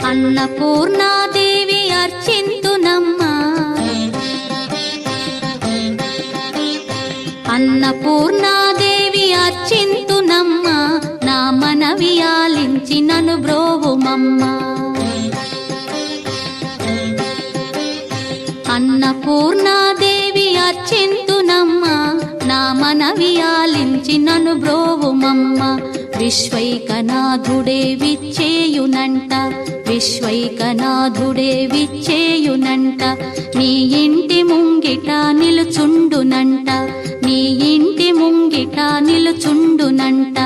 అన్నపూర్ణాదేవి అర్చింతునమ్మా, అన్నపూర్ణాదేవి అర్చింతునమ్మా, నా మనవి ఆలించి నన్ను బ్రోవుమమ్మా. అన్నపూర్ణాదేవి అర్చింతునమ్మా, నా మనవి ఆలించి నన్ను బ్రోవుమమ్మా. విశ్వైకనాథుడే విచ్చేయునంట, విశ్వైకనాథుడే విచ్చేయునంట, నీ ఇంటి ముంగిట నిలుచుండునంట, నీ ఇంటి ముంగిట నిలుచుండునంట.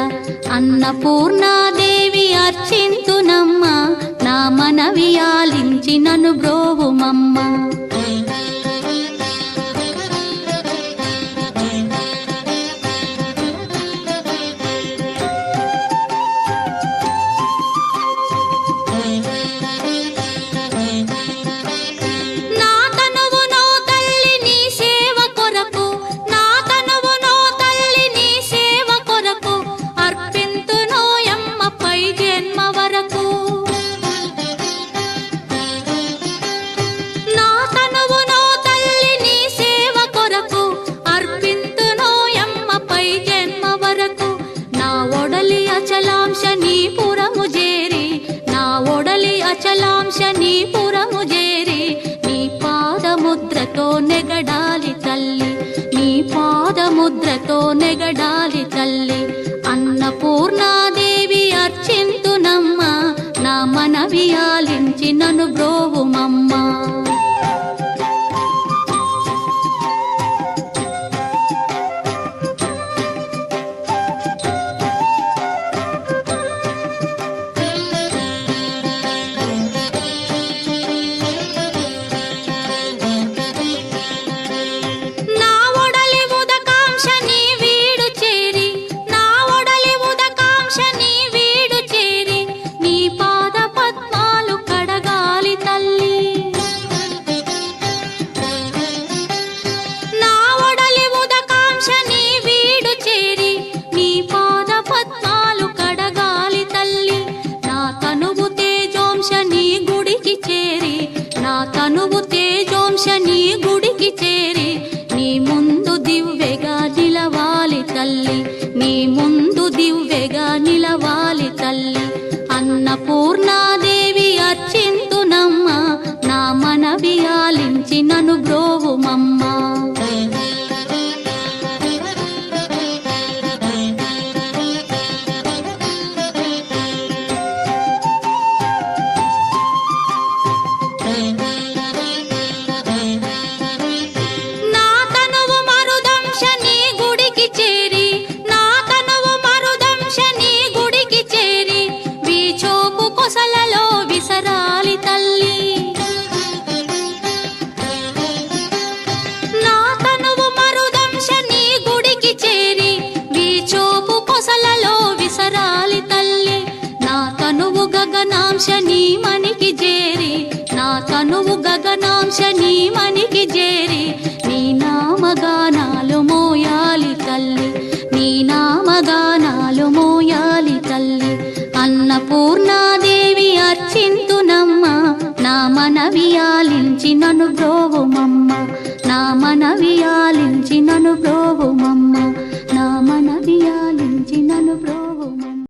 అన్నపూర్ణాదేవి అర్చింతునమ్మా, నా మనవి ఆలించి నన్ను బ్రోవుమమ్మా. అచలాంశనీపురము చేరి నీ పాదముద్రతో నెగడాలి తల్లి, నీ పాదముద్రతో నెగడాలి తల్లి. అన్నపూర్ణాదేవి అర్చింతునమ్మా, నా మనవి ఆలించి నన్ను బ్రోవుమమ్మా. తనువు తేజోంశని గుడికి చేరి నీ ముందు దివ్వెగా నిలవాలి తల్లి, నీ ముందు దివ్వెగా నిలవాలి తల్లి. అన్నపూర్ణాదేవి అర్చింతునమ్మా, నా మనవి ఆలించి నన్ను బ్రోవుమమ్మా. గగనాంశని మనికి చేరి, నా తనువు గగనాంశని మనికి చేరి నీ నామగానాలు మోయాలి తల్లి, నీ నామగానాలు మోయాలి తల్లి. అన్నపూర్ణాదేవి అర్చింతునమ్మా, నా మనవి ఆలించి నన్ను బ్రో